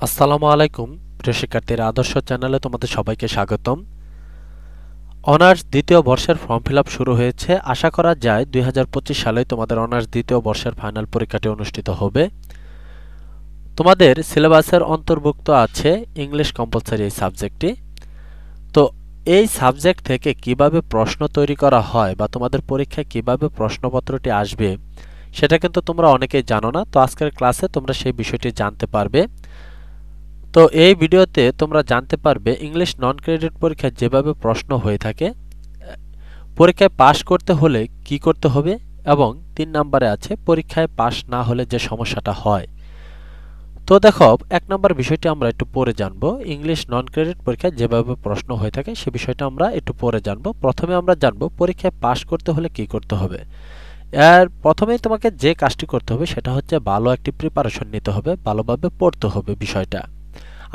আসসালামু আলাইকুম প্রিয় শিক্ষার্থীরা, আদর্শ চ্যানেলে তোমাদের সবাইকে স্বাগতম। অনার্স দ্বিতীয় বর্ষের ফর্ম ফিল আপ শুরু হয়েছে। আশা করা যায় 2025 সালে তোমাদের অনার্স দ্বিতীয় বর্ষের ফাইনাল পরীক্ষাটি অনুষ্ঠিত হবে। তোমাদের সিলেবাসের অন্তর্ভুক্ত আছে ইংলিশ কম্পালসরি এই সাবজেক্টটি। তো এই সাবজেক্ট থেকে কিভাবে প্রশ্ন তৈরি করা হয় বা তোমাদের পরীক্ষায় কিভাবে প্রশ্নপত্রটি আসবে সেটা কিন্তু তোমরা অনেকেই জানো না। তো আজকের ক্লাসে তোমরা সেই বিষয়টি জানতে পারবে। তো এই ভিডিওতে তোমরা জানতে পারবে ইংলিশ নন ক্রেডিট পরীক্ষায় যেভাবে প্রশ্ন হয়ে থাকে, পরীক্ষায় পাশ করতে হলে কি করতে হবে, এবং 3 নম্বরে আছে পরীক্ষায় পাশ না হলে যে সমস্যাটা হয়। তো দেখো, 1 নম্বর বিষয়টি আমরা একটু পরে জানবো। ইংলিশ নন ক্রেডিট পরীক্ষায় যেভাবে প্রশ্ন হয়ে থাকে সে বিষয়টা আমরা একটু পরে জানবো। প্রথমে আমরা জানবো পরীক্ষায় পাশ করতে হলে কি করতে হবে। এর প্রথমেই তোমাকে যে কাজটি করতে হবে সেটা হচ্ছে ভালো একটি প্রিপারেশন নিতে হবে, ভালোভাবে পড়তে হবে বিষয়টা।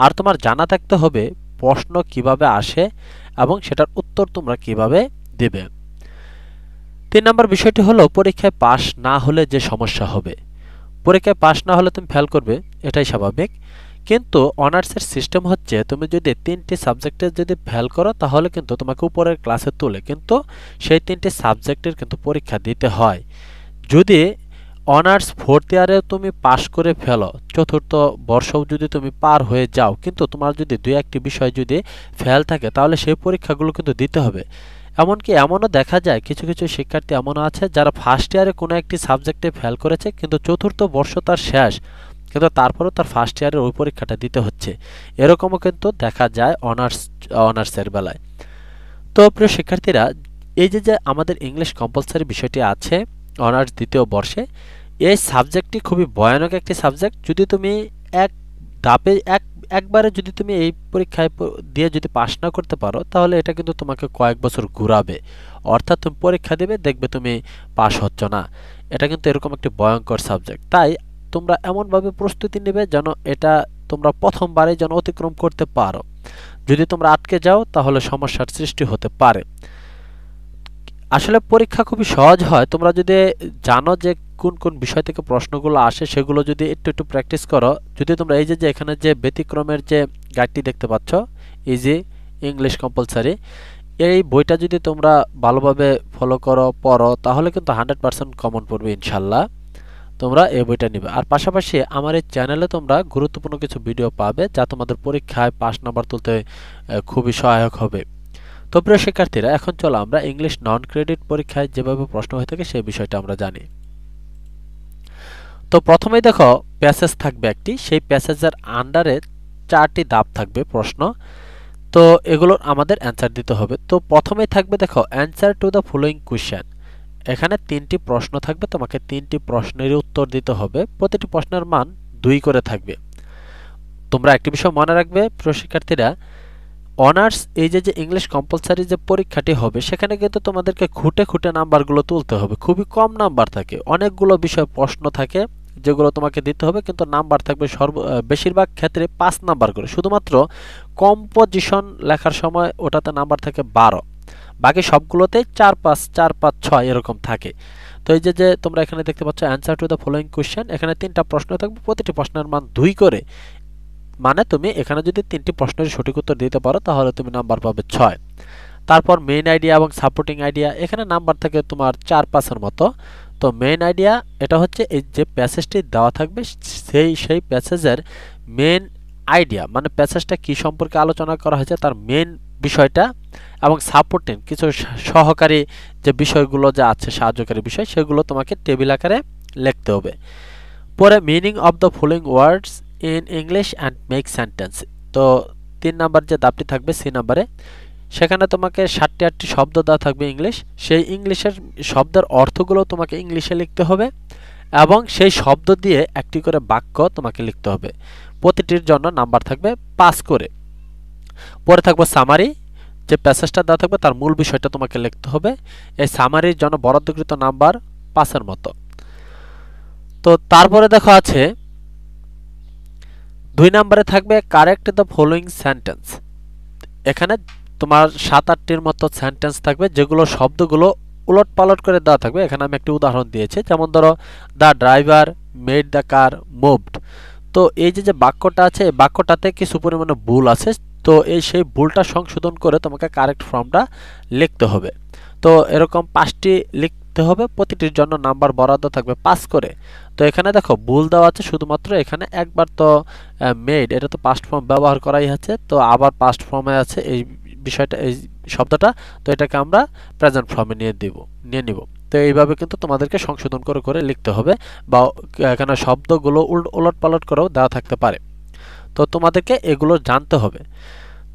আর তোমার জানা থাকতে হবে প্রশ্ন কিভাবে আসে এবং সেটার উত্তর তোমরা কিভাবে দেবে। 3 নম্বর বিষয়টি হলো পরীক্ষায় পাশ না হলে যে সমস্যা হবে। পরীক্ষায় পাশ না হলে তুমি ফেল করবে, এটাই স্বাভাবিক। কিন্তু অনার্সের সিস্টেম হচ্ছে তুমি যদি 3টি সাবজেক্টে যদি ফেল করো তাহলে কিন্তু তোমাকে উপরের ক্লাসে তুলে কিন্তু সেই 3টি সাবজেক্টের কিন্তু পরীক্ষা দিতে হয়। যদি অনার্স 4th ইয়ারে তুমি পাশ করে ফেলো, চতুর্থ বর্ষও যদি তুমি পার হয়ে যাও, কিন্তু তোমার যদি 2-1টি বিষয় যদি ফেল থাকে তাহলে সেই পরীক্ষাগুলো কিন্তু দিতে হবে। এমনকি এমনও দেখা যায় কিছু কিছু শিক্ষার্থী এমনও আছে যারা ফার্স্ট ইয়ারে কোনো একটি সাবজেক্টে ফেল করেছে, কিন্তু চতুর্থ বর্ষ তার শেষ, কিন্তু তারপরেও তার ফার্স্ট ইয়ারের ওই পরীক্ষাটা দিতে হচ্ছে। এরকমও কিন্তু দেখা যায় অনার্সের বেলায়। তো প্রিয় শিক্ষার্থীরা, এই যে আমাদের ইংলিশ কম্পালসারি বিষয়টি আছে অনার্স দ্বিতীয় বর্ষে, এই সাবজেক্টটি খুবই ভয়ানক একটি সাবজেক্ট। যদি তুমি এক ধাপে একবারে যদি তুমি এই পরীক্ষায় দিয়ে যদি পাশ না করতে পারো তাহলে এটা কিন্তু তোমাকে কয়েক বছর ঘুরাবে। অর্থাৎ তুমি পরীক্ষা দেবে, দেখবে তুমি পাশ হচ্ছ না। এটা কিন্তু এরকম একটি ভয়ঙ্কর সাবজেক্ট। তাই তোমরা এমনভাবে প্রস্তুতি নেবে যেন এটা তোমরা প্রথমবারে যেন অতিক্রম করতে পারো। যদি তোমরা আটকে যাও তাহলে সমস্যার সৃষ্টি হতে পারে। আসলে পরীক্ষা খুবই সহজ হয় তোমরা যদি জানো যে কোন কোন বিষয় থেকে প্রশ্নগুলো আসে, সেগুলো যদি একটু একটু প্র্যাকটিস করো। যদি তোমরা এই যে এখানে যে ব্যতিক্রমের যে গাইডটি দেখতে পাচ্ছ, ইজি ইংলিশ কম্পালসারি, এই বইটা যদি তোমরা ভালোভাবে ফলো করো, পড়ো, তাহলে কিন্তু 100% কমন পড়বে ইনশাল্লাহ। তোমরা এই বইটা নিবে। আর পাশাপাশি আমার এই চ্যানেলে তোমরা গুরুত্বপূর্ণ কিছু ভিডিও পাবে যা তোমাদের পরীক্ষায় পাস নাম্বার তুলতে খুবই সহায়ক হবে। তো প্রিয় শিক্ষার্থীরা, এখন চলো আমরা ইংলিশ নন ক্রেডিট পরীক্ষায় যেভাবে প্রশ্ন হয়ে থাকে সেই বিষয়টা আমরা জানি। তো প্রথমেই দেখো প্যাসেজ থাকবে একটি, সেই প্যাসেজের আন্ডারে 4টি ধাপ থাকবে প্রশ্ন। তো এগুলোর আমাদের অ্যান্সার দিতে হবে। তো প্রথমেই থাকবে দেখো answer to the following question. এখানে 3টি প্রশ্ন থাকবে, তোমাকে 3টি প্রশ্নের উত্তর দিতে হবে। প্রতিটি প্রশ্নের মান 2 করে থাকবে। তোমরা একটি বিষয় মনে রাখবে প্রিয় শিক্ষার্থীরা, অনার্স এই যে ইংলিশ কম্পালসারি যে পরীক্ষাটি হবে সেখানে কিন্তু তোমাদেরকে খুঁটে খুঁটে নাম্বারগুলো তুলতে হবে। খুবই কম নাম্বার থাকে, অনেকগুলো বিষয় প্রশ্ন থাকে যেগুলো তোমাকে দিতে হবে, কিন্তু নাম্বার থাকবে বেশিরভাগ ক্ষেত্রে 5 নাম্বার করে। শুধুমাত্র কম্পোজিশন লেখার সময় ওটাতে নাম্বার থাকে 12, বাকি সবগুলোতে 4-5 4-5 6 এরকম থাকে। তো এই যে তোমরা এখানে দেখতে পাচ্ছ answer to the following question, এখানে 3টা প্রশ্ন থাকবে, প্রতিটি প্রশ্নের মান 2 করে। মানে তুমি এখানে যদি 3টি প্রশ্নের সঠিক উত্তর দিতে পারো তাহলে তুমি নাম্বার পাবে 6। তারপর মেইন আইডিয়া এবং সাপোর্টিং আইডিয়া, এখানে নাম্বার থাকে তোমার 4-5 এর মতো। তো মেইন আইডিয়া এটা হচ্ছে এই যে প্যাসেজটি দেওয়া থাকবে সেই প্যাসেজের মেইন আইডিয়া, মানে প্যাসেজটা কি সম্পর্কে আলোচনা করা হয়েছে তার মেইন বিষয়টা, এবং সাপোর্টিং কিছু সহকারী যে বিষয়গুলো যা আছে সাহায্যকারী বিষয় সেগুলো তোমাকে টেবিল আকারে লিখতে হবে। পরে meaning of the following words in English and make sentence. তো 3 নাম্বার যে ধাপটি থাকবে সি নাম্বারে, সেখানে তোমাকে 7টি শব্দ দেওয়া থাকবে ইংলিশ, সেই ইংলিশের শব্দের অর্থগুলো তোমাকে ইংলিশে লিখতে হবে এবং সেই শব্দ দিয়ে একটি করে বাক্য তোমাকে লিখতে হবে। প্রতিটির জন্য নাম্বার থাকবে 5 করে। পরে থাকবে সামারি, যে প্যাসেজটা দেওয়া থাকবে তার মূল বিষয়টা তোমাকে লিখতে হবে। এই সামারির জন্য বরাদ্দকৃত নাম্বার 5-এর মতো। তো তারপরে দেখো আছে 2 নম্বরে থাকবে কারেক্ট দ্য ফলোইং সেন্টেন্স। এখানে তোমার 7-8টির মতো সেন্টেন্স থাকবে যেগুলো শব্দগুলো উলট পালট করে দেওয়া থাকবে। এখানে আমি একটি উদাহরণ দিয়েছি, যেমন ধরো the driver made the car moved. তো এই যে বাক্যটা আছে এই বাক্যটাতে কিছু পরিমাণে ভুল আছে, তো সেই ভুলটা সংশোধন করে তোমাকে কারেক্ট ফর্মটা লিখতে হবে। তো এরকম 5টি লিখতে হবে, প্রতিটির জন্য নাম্বার বরাদ্দ থাকবে 5 করে। তো এখানে দেখো ভুল দেওয়া আছে শুধুমাত্র এখানে একবার, তো মেড এটা তো পাস্ট ফর্ম ব্যবহার করাই আছে, তো আবার পাস্ট ফর্মে আছে এই বিষয়টা, এই শব্দটা, তো এটাকে আমরা প্রেজেন্ট ফর্মে নিয়ে নিব। তো এইভাবে কিন্তু তোমাদেরকে সংশোধন করে করে লিখতে হবে, বা এখানে শব্দগুলো উলট পালট করেও দেওয়া থাকতে পারে। তো তোমাদেরকে এগুলো জানতে হবে।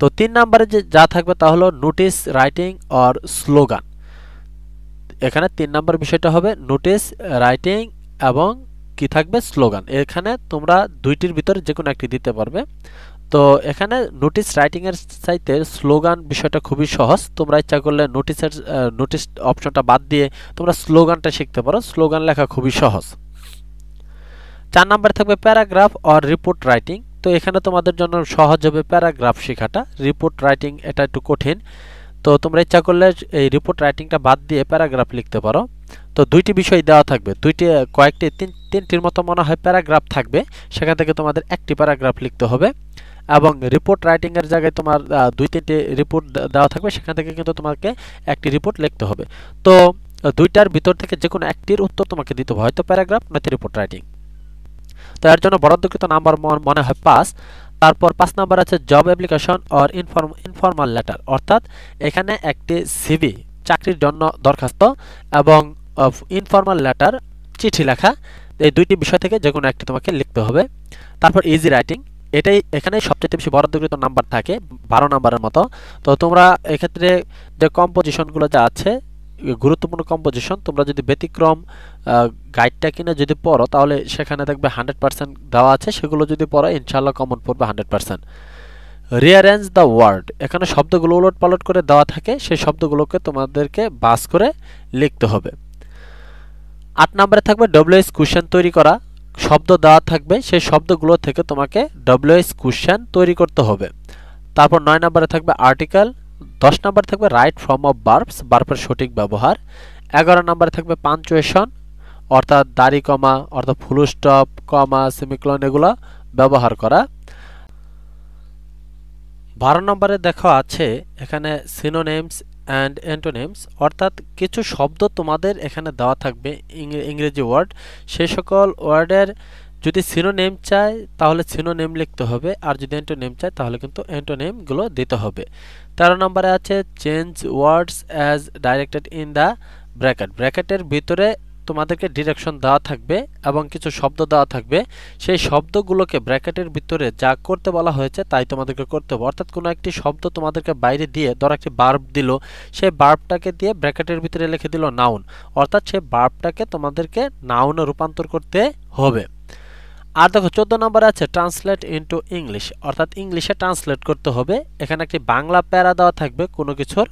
তো 3 নম্বরে যা থাকবে তা হলো নোটিস রাইটিং অর স্লোগান। এখানে 3 নম্বর বিষয়টা হবে নোটিস রাইটিং এবং কি থাকবে স্লোগান। এখানে তোমরা দুইটির ভিতরে যে কোনো একটি দিতে পারবে। তো এখানে নোটিস রাইটিং এর চাইতে স্লোগান বিষয়টা খুবই সহজ। তোমরা ইচ্ছা করলে নোটিস অপশনটা বাদ দিয়ে তোমরা স্লোগানটা শিখতে পারো, স্লোগান লেখা খুবই সহজ। 4 নম্বরে থাকবে প্যারাগ্রাফ অর রিপোর্ট রাইটিং। তো এখানে তোমাদের জন্য সহজ হবে প্যারাগ্রাফ শেখাটা, রিপোর্ট রাইটিং এটা একটু কঠিন। তো তোমরা ইচ্ছা করলে এই রিপোর্ট রাইটিংটা বাদ দিয়ে প্যারাগ্রাফ লিখতে পারো। তো দুইটি বিষয় দেওয়া থাকবে, তিনটির মতো মনে হয় প্যারাগ্রাফ থাকবে, সেখান থেকে তোমাদের একটি প্যারাগ্রাফ লিখতে হবে। এবং রিপোর্ট রাইটিং এর জায়গায় তোমার 2-3টি রিপোর্ট দেওয়া থাকবে, সেখান থেকে কিন্তু তোমাকে একটি রিপোর্ট লিখতে হবে। তো দুইটার ভিতর থেকে যে কোনো একটির উত্তর তোমাকে দিতে হবে, হয়তো প্যারাগ্রাফ নয়তো রিপোর্ট রাইটিং। তো এর জন্য বরাদ্দকৃত নাম্বার মনে হয় 5। তারপর 5 নাম্বার আছে job application or informal letter, অর্থাৎ এখানে একটি সিভি চাকরির জন্য দরখাস্ত এবং ইনফর্মাল লেটার চিঠি লেখা, এই দুইটি বিষয় থেকে যে কোনো একটি তোমাকে লিখতে হবে। তারপর ইজি রাইটিং, এটাই এখানে সবচেয়ে বেশি বরাদ্দকৃত নাম্বার থাকে 12 নাম্বারের মতো। তো তোমরা এক্ষেত্রে যে কম্পোজিশনগুলো যা আছে গুরুত্বপূর্ণ কম্পোজিশন, তোমরা যদি ব্যতিক্রম গাইডটা কিনে যদি পড়ো তাহলে সেখানে দেখবে 100% দেওয়া আছে, সেগুলো যদি পড়ো ইনশাআল্লাহ কমন পড়বে 100%। রিঅ্যারেঞ্জ দ্য ওয়ার্ড, এখানে শব্দগুলো উলট পালট করে দেওয়া থাকে, সেই শব্দগুলোকে তোমাদেরকে বাস করে লিখতে হবে। 8 নম্বরে থাকবে ডব্লিউএইচ কোশ্চেন তৈরি করা, শব্দ দেওয়া থাকবে, সেই শব্দগুলো থেকে তোমাকে ডব্লিউএইচ কোশ্চেন তৈরি করতে হবে। তারপর 9 নম্বরে থাকবে আর্টিকেল, 10 নম্বরে থাকবে রাইট ফর্ম অফ ভার্বস, ভার্বের সঠিক ব্যবহার। 11 নম্বরে থাকবে পাঞ্চুয়েশন, অর্থাৎ দাড়ি কমা অর্থাৎ ফুল স্টপ কমা সেমিকোলন এগুলো ব্যবহার করা। 12 নম্বরে দেখা আছে এখানে সিনোনিমস অ্যান্ড অ্যান্টোনিমস, অর্থাৎ কিছু শব্দ তোমাদের এখানে দেওয়া থাকবে ইংরেজি ওয়ার্ড, সেই সকল ওয়ার্ডের যদি সিনোনিম চাই তাহলে সিনোনিম লিখতে হবে, আর যদি অ্যান্টোনিম চাই তাহলে কিন্তু অ্যান্টোনিমগুলো দিতে হবে। 13 নম্বরে আছে change words as directed in the bracket, ব্র্যাকেটের ভিতরে তোমাদেরকে ডিরেকশন দেওয়া থাকবে এবং কিছু শব্দ দেওয়া থাকবে, সেই শব্দগুলোকে ব্র্যাকেটের ভিতরে যা করতে বলা হয়েছে তাই তোমাদেরকে করতে হবে। অর্থাৎ কোনো একটি শব্দ তোমাদেরকে বাইরে দিয়ে, ধর একটি ভার্ব দিল, সেই ভার্বটাকে দিয়ে ব্র্যাকেটের ভিতরে লিখে দিল নাউন, অর্থাৎ সেই ভার্বটাকে তোমাদেরকে নাউনে রূপান্তর করতে হবে। আর দেখো 14 নম্বরে আছে ট্রান্সলেট ইনটু ইংলিশ, অর্থাৎ ইংলিশে ট্রান্সলেট করতে হবে। এখানে একটি বাংলা প্যারা দেওয়া থাকবে কোনো কিছুর,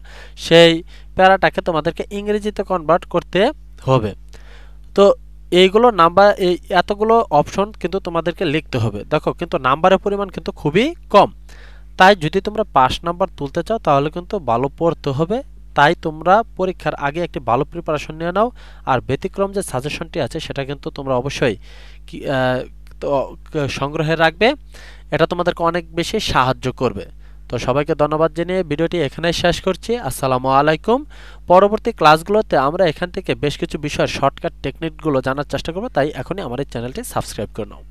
সেই প্যারাটাকে তোমাদেরকে ইংরেজিতে কনভার্ট করতে হবে। তো এইগুলো নাম্বার, এই এতগুলো অপশন কিন্তু তোমাদেরকে লিখতে হবে। দেখো কিন্তু নাম্বারের পরিমাণ কিন্তু খুবই কম, তাই যদি তোমরা 5 নাম্বার তুলতে চাও তাহলে কিন্তু ভালো পড়তে হবে। তাই তোমরা পরীক্ষার আগে একটি ভালো প্রিপারেশন নিয়ে নাও, আর ব্যতিক্রম যে সাজেশনটি আছে সেটা কিন্তু তোমরা অবশ্যই সংগ্রহে রাখবে, এটা তোমাদেরকে অনেক বেশি সাহায্য করবে। তো সবাইকে ধন্যবাদ জানিয়ে ভিডিওটি এখানেই শেষ করছি। আসসালামু আলাইকুম। পরবর্তী ক্লাসগুলোতে আমরা এখান থেকে বেশ কিছু বিষয়ের শর্টকাট টেকনিকগুলো জানার চেষ্টা করব, তাই এখনই আমার এই চ্যানেলটি সাবস্ক্রাইব করে নাও।